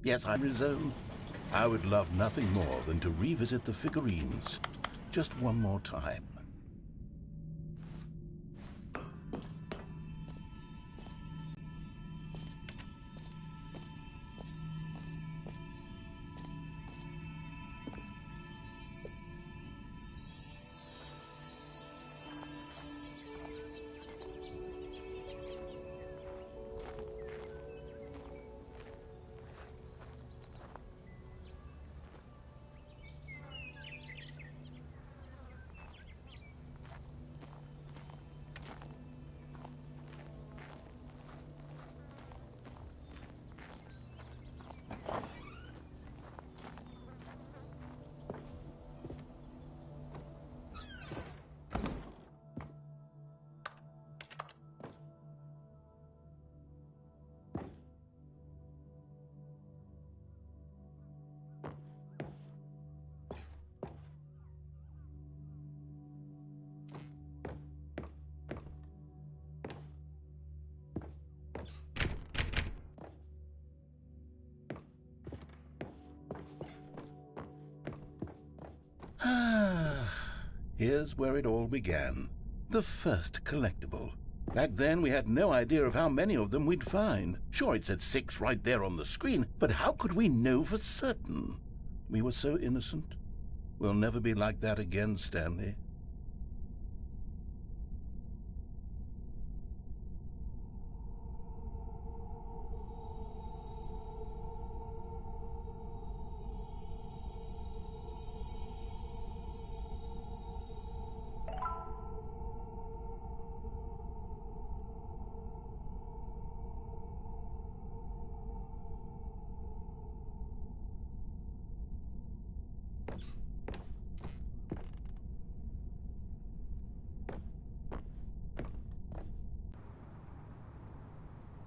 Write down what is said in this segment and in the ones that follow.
Yes, I'm his own. I would love nothing more than to revisit the figurines just one more time. Here's where it all began. The first collectible. Back then, we had no idea of how many of them we'd find. Sure, it said 6 right there on the screen, but how could we know for certain? We were so innocent. We'll never be like that again, Stanley.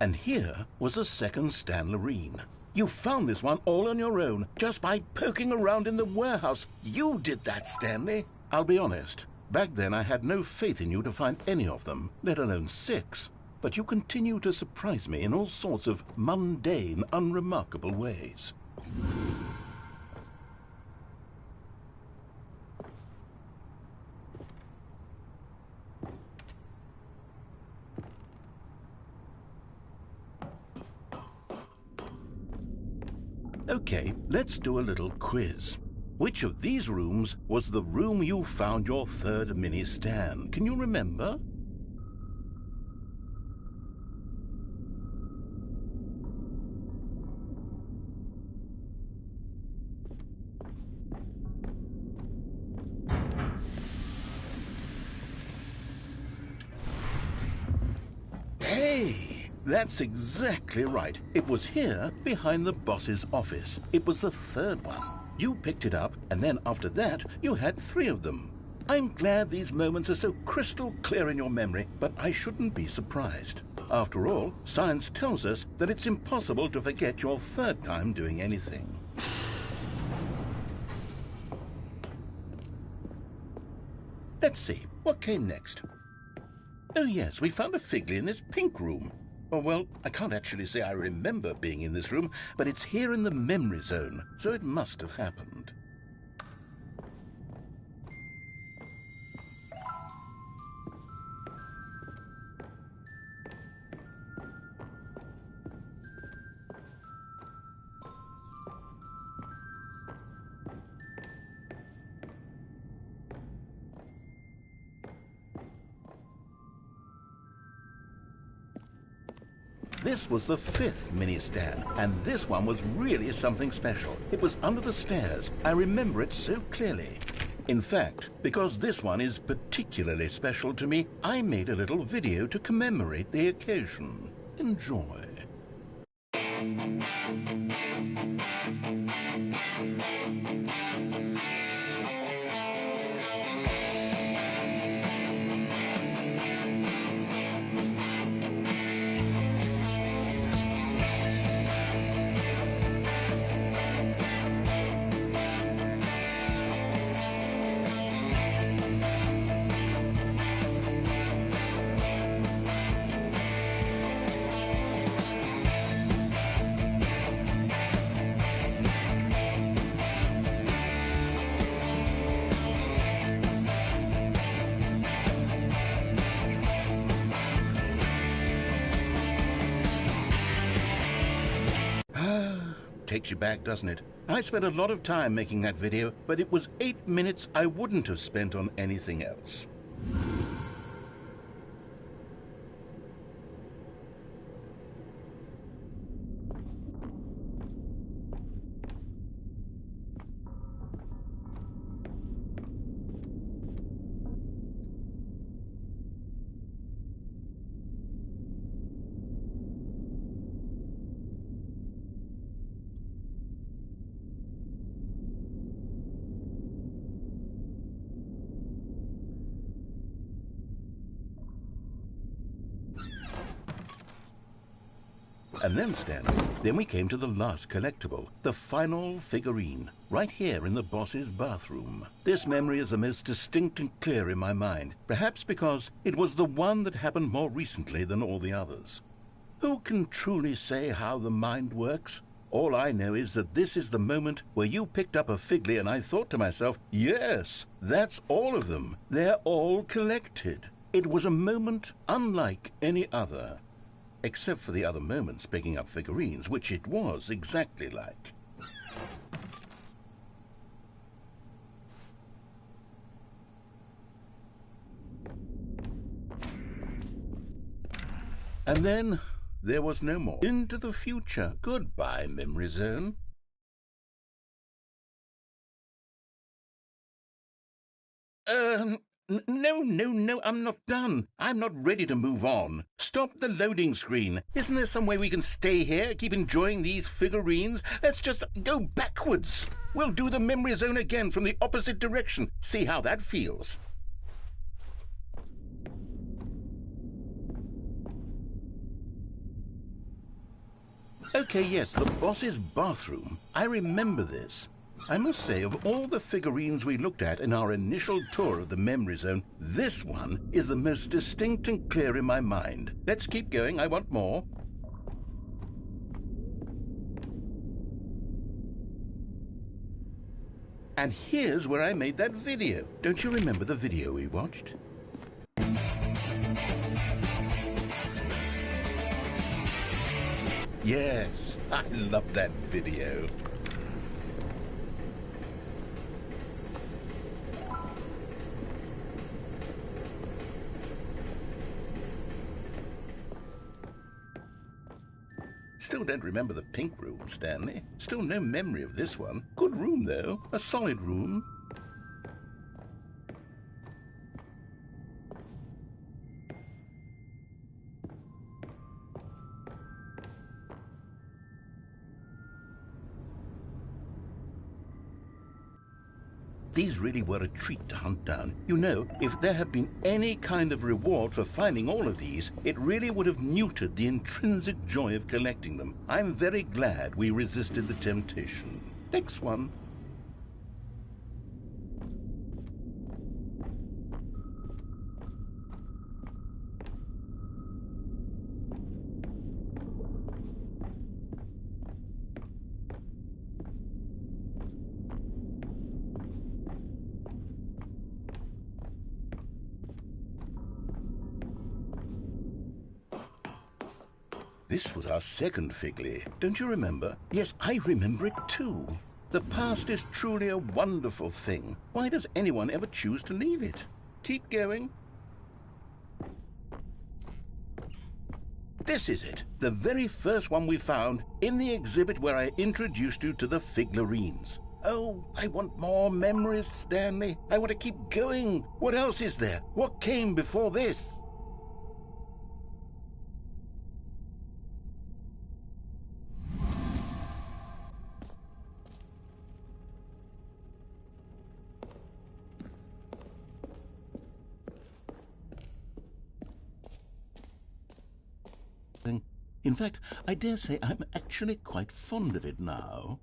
And here was a second Stanley. You found this one all on your own, just by poking around in the warehouse. You did that, Stanley. I'll be honest. Back then, I had no faith in you to find any of them, let alone 6. But you continue to surprise me in all sorts of mundane, unremarkable ways. Okay, let's do a little quiz. Which of these rooms was the room you found your third mini Stan? Can you remember? Hey! That's exactly right. It was here, behind the boss's office. It was the third one. You picked it up, and then after that, you had 3 of them. I'm glad these moments are so crystal clear in your memory, but I shouldn't be surprised. After all, science tells us that it's impossible to forget your third time doing anything. Let's see, what came next? Oh yes, we found a Figley in this pink room. Oh, well, I can't actually say I remember being in this room, but it's here in the memory zone, so it must have happened. This was the 5th mini Stan, and this one was really something special. It was under the stairs. I remember it so clearly. In fact, because this one is particularly special to me, I made a little video to commemorate the occasion. Enjoy. takes you back, doesn't it? I spent a lot of time making that video, but it was 8 minutes I wouldn't have spent on anything else. And then, Stanley, then we came to the last collectible, the final figurine, right here in the boss's bathroom. This memory is the most distinct and clear in my mind, perhaps because it was the one that happened more recently than all the others. Who can truly say how the mind works? All I know is that this is the moment where you picked up a Figley and I thought to myself, yes, that's all of them. They're all collected. It was a moment unlike any other. Except for the other moments picking up figurines, which it was exactly like. And then there was no more. Into the future. Goodbye, memory zone. No, I'm not done. I'm not ready to move on. Stop the loading screen. Isn't there some way we can stay here, keep enjoying these figurines? Let's just go backwards. We'll do the memory zone again from the opposite direction. See how that feels. Okay, yes, the boss's bathroom. I remember this. I must say, of all the figurines we looked at in our initial tour of the memory zone, this one is the most distinct and clear in my mind. Let's keep going. I want more. And here's where I made that video. Don't you remember the video we watched? Yes, I love that video. Still don't remember the pink room, Stanley. Still no memory of this one. Good room, though. A solid room. These really were a treat to hunt down. You know, if there had been any kind of reward for finding all of these, it really would have neutered the intrinsic joy of collecting them. I'm very glad we resisted the temptation. Next one. This was our second Figley. Don't you remember? Yes, I remember it too. The past is truly a wonderful thing. Why does anyone ever choose to leave it? Keep going. This is it. The very first one we found in the exhibit where I introduced you to the figurines. Oh, I want more memories, Stanley. I want to keep going. What else is there? What came before this? In fact, I dare say I'm actually quite fond of it now.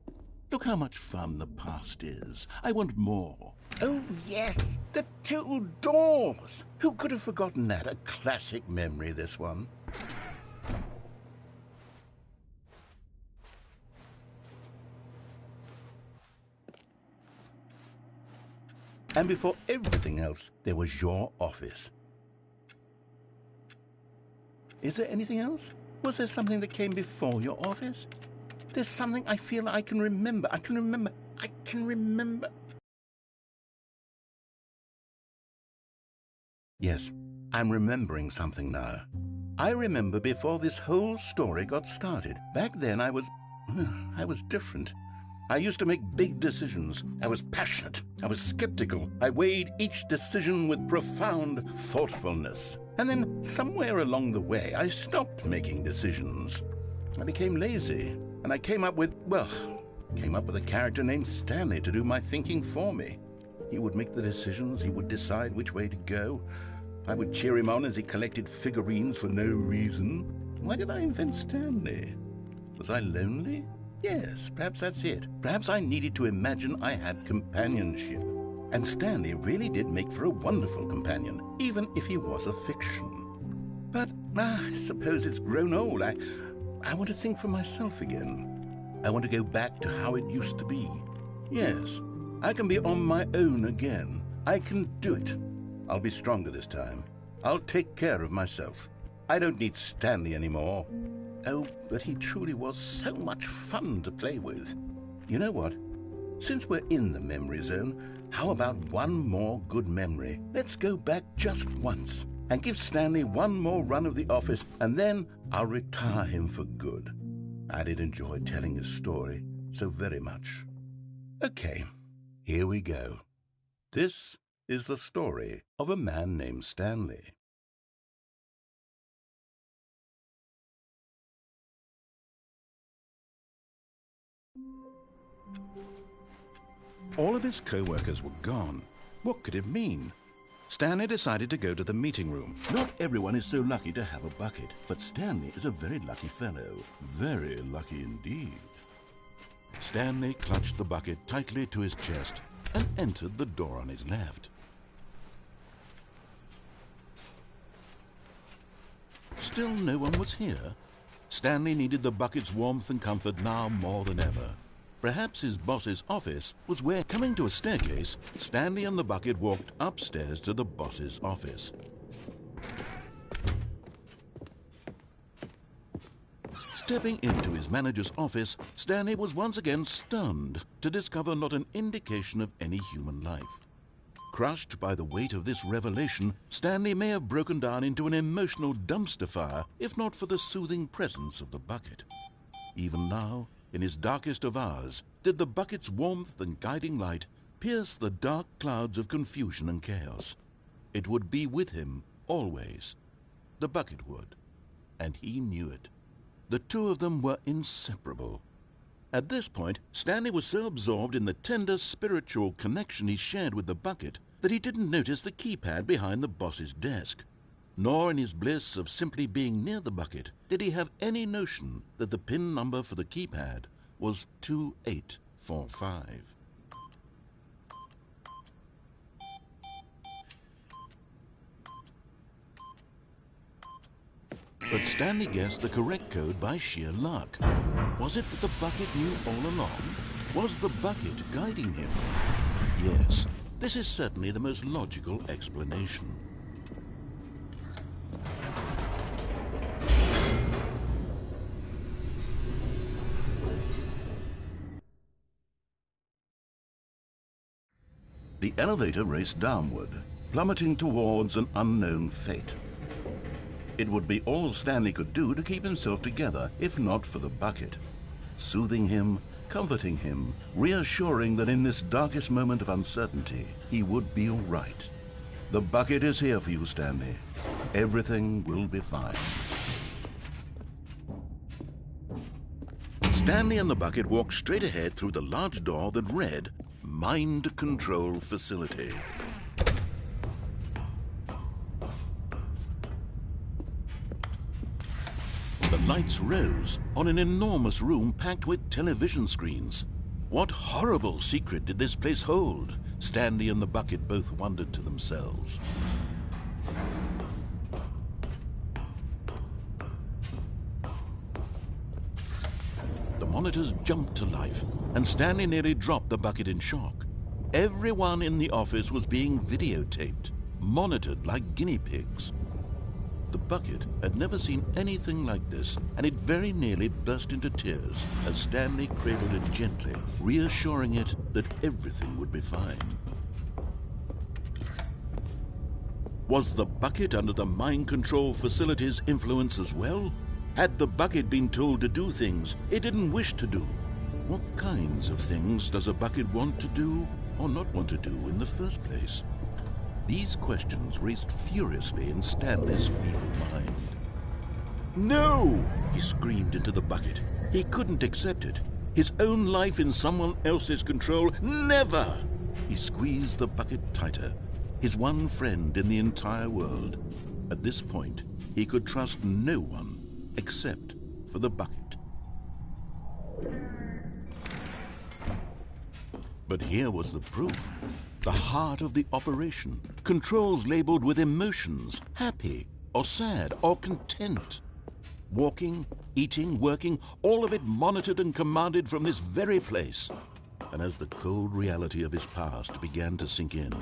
Look how much fun the past is. I want more. Oh, yes, the two doors. Who could have forgotten that? A classic memory, this one. And before everything else, there was your office. Is there anything else? Was there something that came before your office? There's something I feel I can remember. I can remember. Yes, I'm remembering something now. I remember before this whole story got started. Back then I was different. I used to make big decisions. I was passionate. I was skeptical. I weighed each decision with profound thoughtfulness. And then somewhere along the way, I stopped making decisions. I became lazy, and I came up with a character named Stanley to do my thinking for me. He would make the decisions. He would decide which way to go. I would cheer him on as he collected figurines for no reason. Why did I invent Stanley? Was I lonely? Yes, perhaps that's it. Perhaps I needed to imagine I had companionship. And Stanley really did make for a wonderful companion, even if he was a fiction. But I suppose it's grown old. I want to think for myself again. I want to go back to how it used to be. Yes, I can be on my own again. I can do it. I'll be stronger this time. I'll take care of myself. I don't need Stanley anymore. Oh, but he truly was so much fun to play with. You know what? Since we're in the memory zone, how about one more good memory? Let's go back just once and give Stanley one more run of the office, and then I'll retire him for good. I did enjoy telling his story so very much. Okay, here we go. This is the story of a man named Stanley. All of his co-workers were gone. What could it mean? Stanley decided to go to the meeting room. Not everyone is so lucky to have a bucket, but Stanley is a very lucky fellow. Very lucky indeed. Stanley clutched the bucket tightly to his chest and entered the door on his left. Still no one was here. Stanley needed the bucket's warmth and comfort now more than ever. Perhaps his boss's office was where, coming to a staircase, Stanley and the bucket walked upstairs to the boss's office. Stepping into his manager's office, Stanley was once again stunned to discover not an indication of any human life. Crushed by the weight of this revelation, Stanley may have broken down into an emotional dumpster fire if not for the soothing presence of the bucket. Even now, in his darkest of hours, did the bucket's warmth and guiding light pierce the dark clouds of confusion and chaos. It would be with him always. The bucket would, and he knew it. The two of them were inseparable. At this point, Stanley was so absorbed in the tender spiritual connection he shared with the bucket that he didn't notice the keypad behind the boss's desk. Nor in his bliss of simply being near the bucket did he have any notion that the PIN number for the keypad was 2845. But Stanley guessed the correct code by sheer luck. Was it that the bucket knew all along? Was the bucket guiding him? Yes, this is certainly the most logical explanation. The elevator raced downward, plummeting towards an unknown fate. It would be all Stanley could do to keep himself together, if not for the bucket. Soothing him, comforting him, reassuring that in this darkest moment of uncertainty, he would be all right. The bucket is here for you, Stanley. Everything will be fine. Stanley and the bucket walked straight ahead through the large door that read, Mind Control Facility. The lights rose on an enormous room packed with television screens. What horrible secret did this place hold? Stanley and the bucket both wondered to themselves. The monitors jumped to life, and Stanley nearly dropped the bucket in shock. Everyone in the office was being videotaped, monitored like guinea pigs. The bucket had never seen anything like this, and it very nearly burst into tears as Stanley cradled it gently, reassuring it that everything would be fine. Was the bucket under the mind control facility's influence as well? Had the bucket been told to do things it didn't wish to do? What kinds of things does a bucket want to do or not want to do in the first place? These questions raced furiously in Stanley's feeble mind. No! He screamed into the bucket. He couldn't accept it. His own life in someone else's control, never! He squeezed the bucket tighter. His one friend in the entire world. At this point, he could trust no one except for the bucket. But here was the proof. The heart of the operation. Controls labeled with emotions, happy or sad or content. Walking, eating, working, all of it monitored and commanded from this very place. And as the cold reality of his past began to sink in,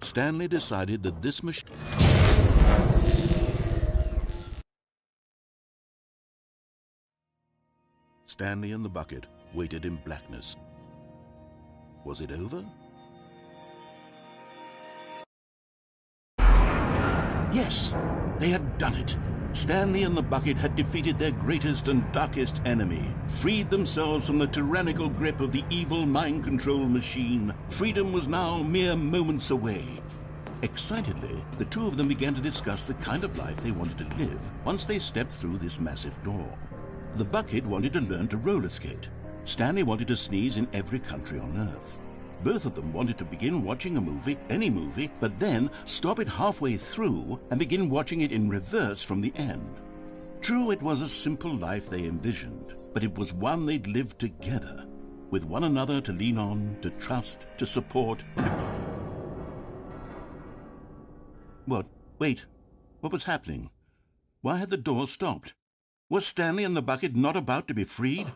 Stanley decided that this machine... Stanley and the bucket waited in blackness. Was it over? Yes, they had done it. Stanley and the bucket had defeated their greatest and darkest enemy, freed themselves from the tyrannical grip of the evil mind control machine. Freedom was now mere moments away. Excitedly, the two of them began to discuss the kind of life they wanted to live once they stepped through this massive door. The bucket wanted to learn to roller skate. Stanley wanted to sneeze in every country on Earth. Both of them wanted to begin watching a movie, any movie, but then stop it halfway through and begin watching it in reverse from the end. True, it was a simple life they envisioned, but it was one they'd lived together, with one another to lean on, to trust, to support. What? Wait. What was happening? Why had the door stopped? Was Stanley and the bucket not about to be freed?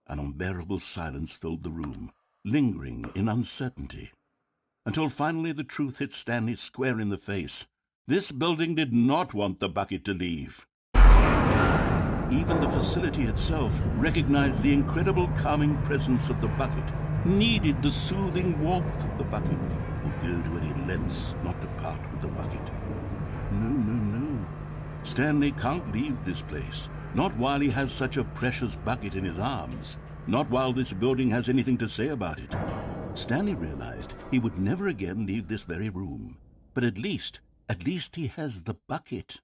An unbearable silence filled the room, lingering in uncertainty, until finally the truth hit Stanley square in the face. This building did not want the bucket to leave. Even the facility itself recognized the incredible calming presence of the bucket, needed the soothing warmth of the bucket, would go to any lengths not to part with the bucket. No. Stanley can't leave this place, not while he has such a precious bucket in his arms. Not while this building has anything to say about it. Stanley realized he would never again leave this very room. But at least he has the bucket.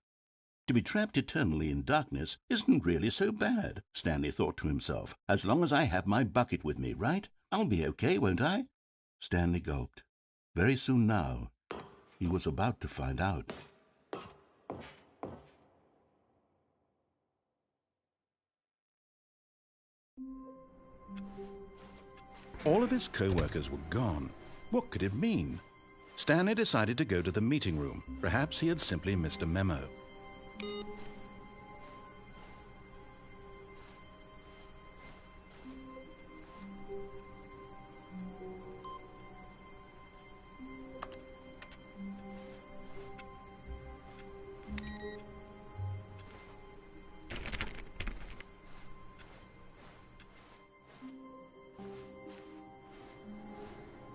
To be trapped eternally in darkness isn't really so bad, Stanley thought to himself. As long as I have my bucket with me, right? I'll be okay, won't I? Stanley gulped. Very soon now, he was about to find out. All of his co-workers were gone. What could it mean? Stanley decided to go to the meeting room. Perhaps he had simply missed a memo.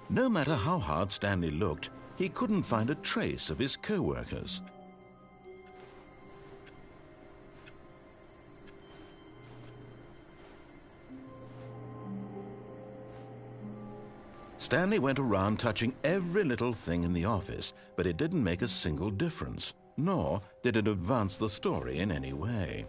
No matter how hard Stanley looked, he couldn't find a trace of his co-workers. Stanley went around touching every little thing in the office, but it didn't make a single difference, nor did it advance the story in any way.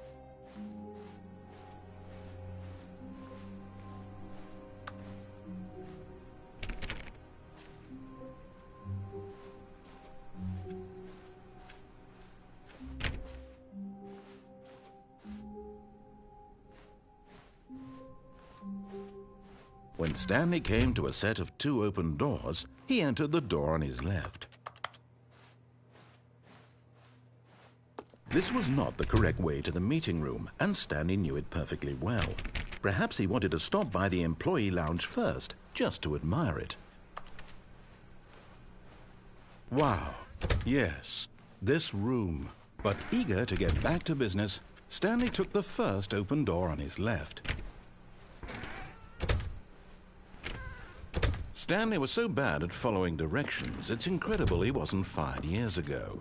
When Stanley came to a set of 2 open doors, he entered the door on his left. This was not the correct way to the meeting room, and Stanley knew it perfectly well. Perhaps he wanted to stop by the employee lounge first, just to admire it. Wow, yes, this room. But eager to get back to business, Stanley took the first open door on his left. Stanley was so bad at following directions, it's incredible he wasn't fired years ago.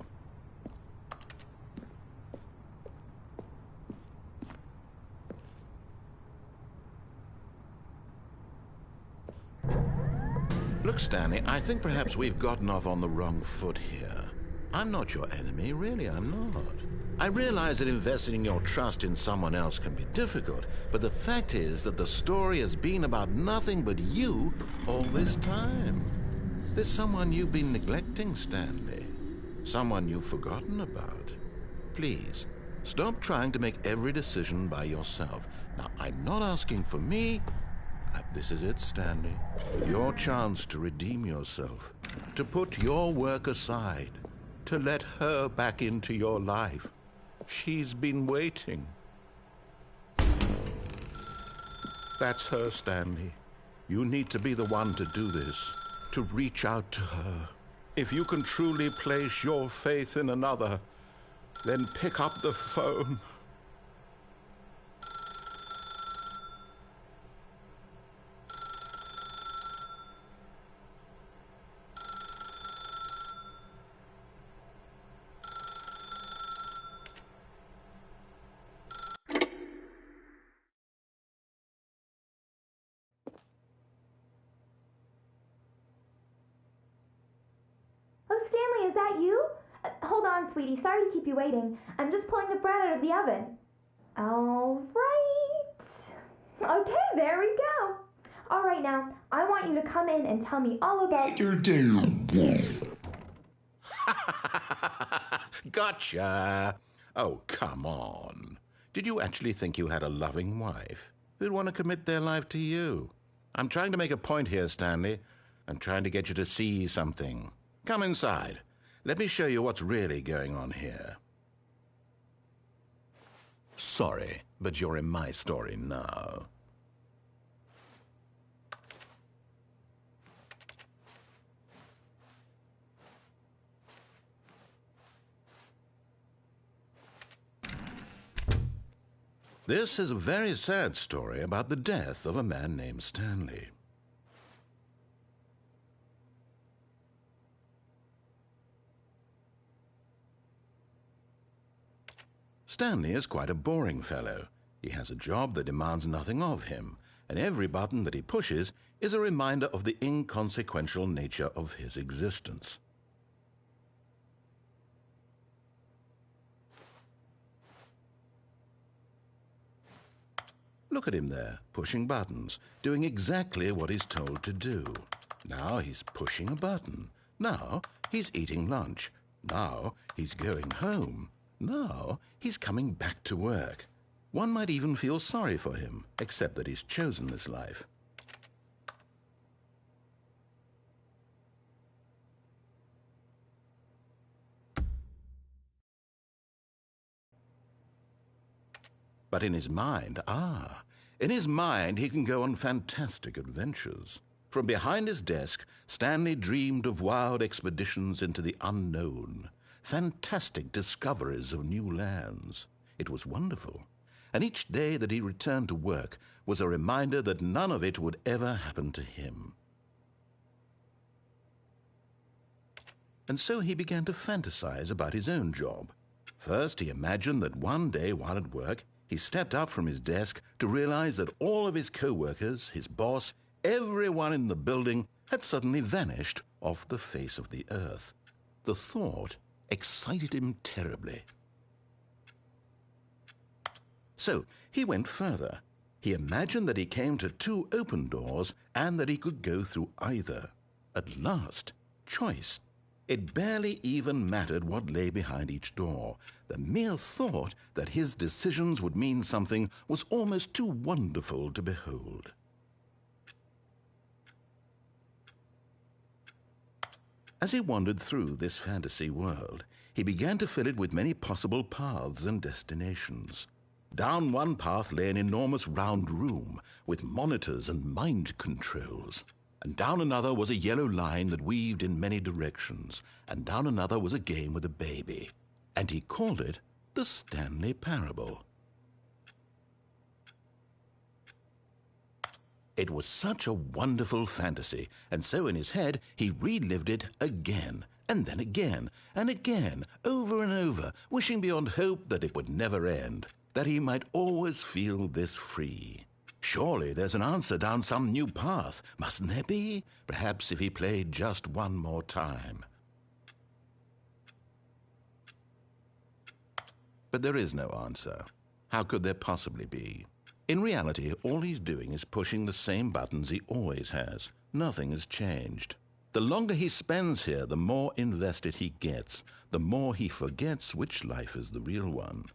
Look, Stanley, I think perhaps we've gotten off on the wrong foot here. I'm not your enemy, really, I'm not. I realize that investing your trust in someone else can be difficult, but the fact is that the story has been about nothing but you all this time. There's someone you've been neglecting, Stanley. Someone you've forgotten about. Please, stop trying to make every decision by yourself. Now, I'm not asking for me. This is it, Stanley. Your chance to redeem yourself, to put your work aside, to let her back into your life. She's been waiting. That's her, Stanley. You need to be the one to do this, to reach out to her. If you can truly place your faith in another, then pick up the phone. Is that you? Hold on, sweetie. Sorry to keep you waiting. I'm just pulling the bread out of the oven. All right. Okay, there we go. All right, now, I want you to come in and tell me all about your day. Gotcha. Oh, come on. Did you actually think you had a loving wife who'd want to commit their life to you? I'm trying to make a point here, Stanley. I'm trying to get you to see something. Come inside. Let me show you what's really going on here. Sorry, but you're in my story now. This is a very sad story about the death of a man named Stanley. Stanley is quite a boring fellow. He has a job that demands nothing of him, and every button that he pushes is a reminder of the inconsequential nature of his existence. Look at him there, pushing buttons, doing exactly what he's told to do. Now he's pushing a button. Now he's eating lunch. Now he's going home. Now he's coming back to work. One might even feel sorry for him, except that he's chosen this life. But in his mind, he can go on fantastic adventures. From behind his desk, Stanley dreamed of wild expeditions into the unknown, fantastic discoveries of new lands. It was wonderful, and each day that he returned to work was a reminder that none of it would ever happen to him. And so he began to fantasize about his own job. First, he imagined that one day while at work, he stepped up from his desk to realize that all of his co-workers, his boss, everyone in the building had suddenly vanished off the face of the earth. The thought excited him terribly. So he went further. He imagined that he came to two open doors and that he could go through either. At last, choice. It barely even mattered what lay behind each door. The mere thought that his decisions would mean something was almost too wonderful to behold. As he wandered through this fantasy world, he began to fill it with many possible paths and destinations. Down one path lay an enormous round room with monitors and mind controls. and down another was a yellow line that weaved in many directions, and down another was a game with a baby. And he called it the Stanley Parable. It was such a wonderful fantasy, and so in his head he relived it again, and then again, and again, over and over, wishing beyond hope that it would never end, that he might always feel this free. Surely there's an answer down some new path, mustn't there be? Perhaps if he played just one more time. But there is no answer. How could there possibly be? In reality, all he's doing is pushing the same buttons he always has. Nothing has changed. The longer he spends here, the more invested he gets, the more he forgets which life is the real one.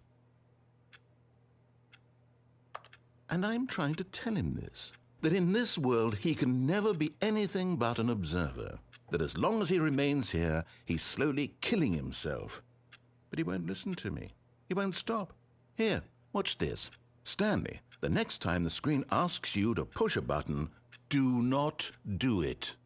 And I'm trying to tell him this, that in this world he can never be anything but an observer, that as long as he remains here, he's slowly killing himself. But he won't listen to me. He won't stop. Here, watch this. Stanley, the next time the screen asks you to push a button, do not do it.